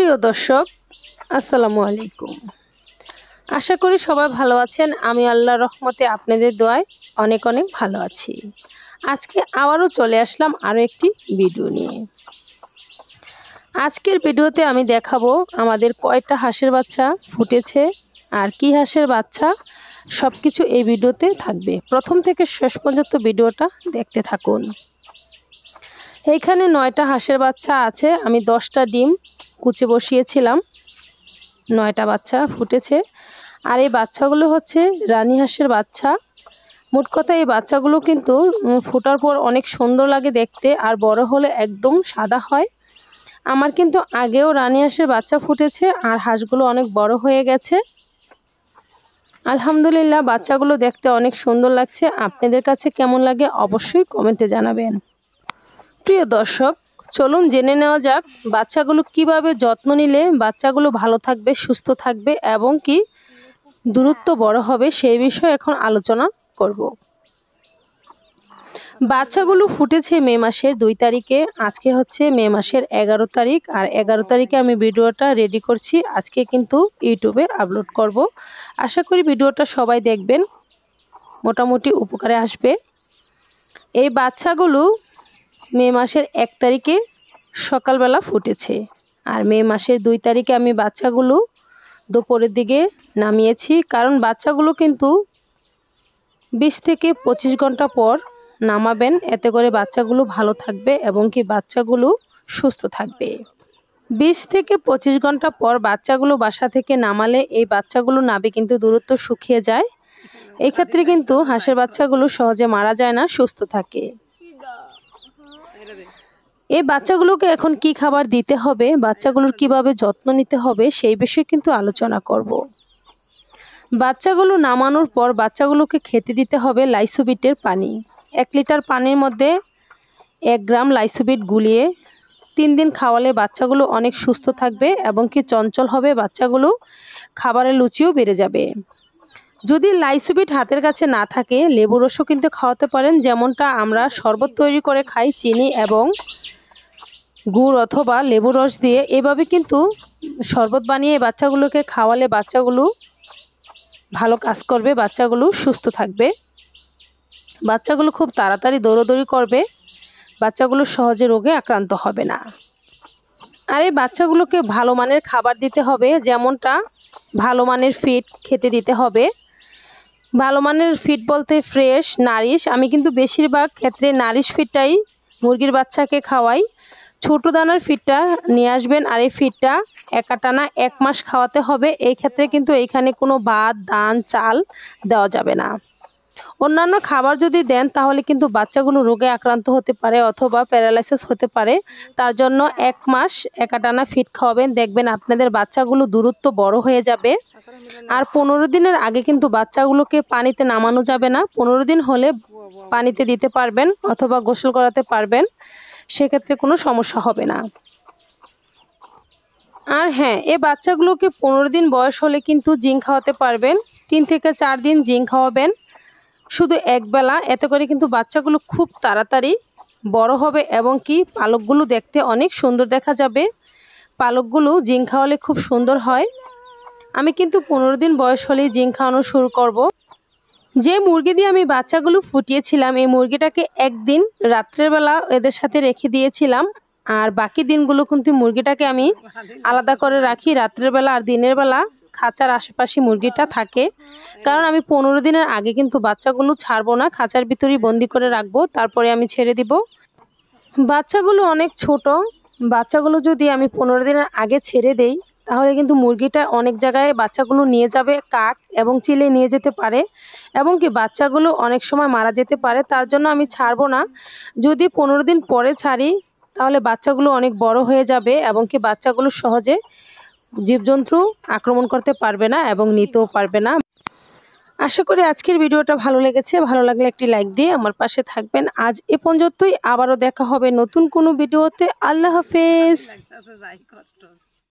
প্রিয় দর্শক, আসসালামু আলাইকুম। আশা করি সবাই ভালো আছেন। আমি আল্লাহর রহমতে আপনাদের দোয়ায় অনেক অনেক ভালো আছি। আজকে আবারও চলে আসলাম আরও একটি ভিডিও নিয়ে। আজকের ভিডিওতে আমি দেখাবো আমাদের কয়টা হাঁসের বাচ্চা ফুটেছে আর কি হাঁসের বাচ্চা, সব কিছু এই ভিডিওতে থাকবে। প্রথম থেকে শেষ পর্যন্ত ভিডিওটা দেখতে থাকুন। এইখানে 9টা হাঁসের বাচ্চা আছে। আমি 10টা ডিম কুচে বসিয়েছিলাম, 9টা বাচ্চা ফুটেছে। আর এই বাচ্চাগুলো হচ্ছে রানী হাঁসের বাচ্চা। মোট কথা এই বাচ্চাগুলো কিন্তু ফোটার পর অনেক সুন্দর লাগে দেখতে, আর বড় হলে একদম সাদা হয়। আমার কিন্তু আগেও রানী হাঁসের বাচ্চা ফুটেছে আর হাঁসগুলো অনেক বড় হয়ে গেছে। আলহামদুলিল্লাহ, বাচ্চাগুলো দেখতে অনেক সুন্দর লাগছে। আপনাদের কাছে কেমন লাগে অবশ্যই কমেন্টে জানাবেন। প্রিয় দর্শক, চলুন জেনে নেওয়া যাক বাচ্চাগুলো কিভাবে যত্ন নিলে বাচ্চাগুলো ভালো থাকবে, সুস্থ থাকবে এবং কি দূরত্ব বড় হবে, সেই বিষয়ে এখন আলোচনা করব। বাচ্চাগুলো ফুটেছে মে মাসের 2 তারিখে। আজকে হচ্ছে মে মাসের 11 তারিখ, আর 11 তারিখে আমি ভিডিওটা রেডি করছি। আজকে কিন্তু ইউটিউবে আপলোড করব। আশা করি ভিডিওটা সবাই দেখবেন, মোটামুটি উপকারে আসবে। এই বাচ্চাগুলো মে মাসের 1 তারিখে সকালবেলা ফুটেছে, আর মে মাসের 2 তারিখে আমি বাচ্চাগুলো দুপুরের দিকে নামিয়েছি। কারণ বাচ্চাগুলো কিন্তু 20 থেকে 25 ঘন্টা পর নামাবেন, এতে করে বাচ্চাগুলো ভালো থাকবে এবং কি বাচ্চাগুলো সুস্থ থাকবে। 20 থেকে 25 ঘন্টা পর বাচ্চাগুলো বাসা থেকে নামালে এই বাচ্চাগুলো নাভি কিন্তু দূরত্ব শুকিয়ে যায়। এই ক্ষেত্রে কিন্তু হাঁসের বাচ্চাগুলো সহজে মারা যায় না, সুস্থ থাকে। এই বাচ্চাগুলোকে এখন কি খাবার দিতে হবে, বাচ্চাগুলোর কিভাবে যত্ন নিতে হবে, সেই বিষয়ে কিন্তু আলোচনা করব। বাচ্চাগুলো নামানোর পর বাচ্চাগুলোকে খেতে দিতে হবে লাইসোবিটের পানি। 1 লিটার পানির মধ্যে 1 গ্রাম লাইসোবিট গুলিয়ে 3 দিন খাওয়ালে বাচ্চাগুলো অনেক সুস্থ থাকবে এবং কি চঞ্চল হবে। বাচ্চাগুলো খাবারের রুচিও বেড়ে যাবে। যদি লাইসোবিট হাতের কাছে না থাকে, লেবুর রসও কিন্তু খাওয়াতে পারেন। যেমনটা আমরা শরবত তৈরি করে খাই চিনি এবং গুড় অথবা লেবুর রস দিয়ে, এভাবে কিন্তু শরবত বানিয়ে বাচ্চাগুলোকে খাওয়ালে বাচ্চাগুলো ভালো কাজ করবে, বাচ্চাগুলো সুস্থ থাকবে। বাচ্চাগুলো খুব তাড়াতাড়ি দৌড়াদৌড়ি করবে, বাচ্চাগুলো সহজে রোগে আক্রান্ত হবে না। আর এই বাচ্চাগুলোকে ভালো মানের খাবার দিতে হবে, যেমনটা ভালো মানের ফিড খেতে দিতে হবে। ভালো মানের ফিড বলতে ফ্রেশ নারিশ। আমি কিন্তু বেশিরভাগ ক্ষেত্রে নারিশ ফিডটাই মুরগির বাচ্চাকে খাওয়াই। ছোট দানার ফিডটা নিয়ে আসবেন, আর এই ফিডটা টানা 1 মাস খাওয়াতে হবে। এই ক্ষেত্রে কিন্তু এইখানে কোনো ভাত, ধান, চাল দেওয়া যাবে না। অন্যান্য খাবার যদি দেন তাহলে কিন্তু বাচ্চাগুলো রোগে আক্রান্ত হতে পারে অথবা প্যারালাইসিস হতে পারে। তার জন্য 1 মাস টানা ফিড খাওয়াবেন, দেখবেন আপনাদের বাচ্চাগুলো দূরত্ব বড় হয়ে যাবে। আর 15 দিনের আগে কিন্তু বাচ্চাগুলোকে পানিতে নামানো যাবে না। 15 দিন হলে পানিতে দিতে পারবেন অথবা গোসল করাতে পারবেন, সেক্ষেত্রে কোনো সমস্যা হবে না। আর হ্যাঁ, এই বাচ্চাগুলোকে 15 দিন বয়স হলে কিন্তু জিঙ্ক খাওয়াতে পারবেন। 3 থেকে 4 দিন জিঙ্ক খাওয়াবেন, শুধু একবেলা। এতে করে কিন্তু বাচ্চাগুলো খুব তাড়াতাড়ি বড় হবে এবং কি পালকগুলো দেখতে অনেক সুন্দর দেখা যাবে। পালকগুলো জিঙ্ক খাওয়ালে খুব সুন্দর হয়। আমি কিন্তু 15 দিন বয়স হলেই জিঙ্ক খাওয়ানো শুরু করব। যে মুরগি দিয়ে আমি বাচ্চাগুলো ফুটিয়েছিলাম, এই মুরগিটাকে একদিন রাত্রের বেলা এদের সাথে রেখে দিয়েছিলাম, আর বাকি দিনগুলো কিন্তু মুরগিটাকে আমি আলাদা করে রাখি। রাত্রের বেলা আর দিনের বেলা খাঁচার আশেপাশে মুরগিটা থাকে। কারণ আমি 15 দিনের আগে কিন্তু বাচ্চাগুলো ছাড়বো না, খাঁচার ভিতরেই বন্দি করে রাখবো, তারপরে আমি ছেড়ে দিব। বাচ্চাগুলো অনেক ছোট, বাচ্চাগুলো যদি আমি 15 দিনের আগে ছেড়ে দেই তাহলে কিন্তু মুরগিটা অনেক জায়গায় বাচ্চাগুলো নিয়ে যাবে, কাক এবং চিলে নিয়ে যেতে পারে এবং কি বাচ্চাগুলো অনেক সময় মারা যেতে পারে। তার জন্য আমি ছাড়বো না। যদি 15 দিন পরে ছাড়ি তাহলে বাচ্চাগুলো অনেক বড় হয়ে যাবে এবং কি বাচ্চাগুলো সহজে জীবজন্তু আক্রমণ করতে পারবে না এবং নিতেও পারবে না। আশা করি আজকের ভিডিওটা ভালো লেগেছে। ভালো লাগলে একটি লাইক দিয়ে আমার পাশে থাকবেন। আজ এ পর্যন্তই, আবারও দেখা হবে নতুন কোনো ভিডিওতে। আল্লাহ হাফেজ।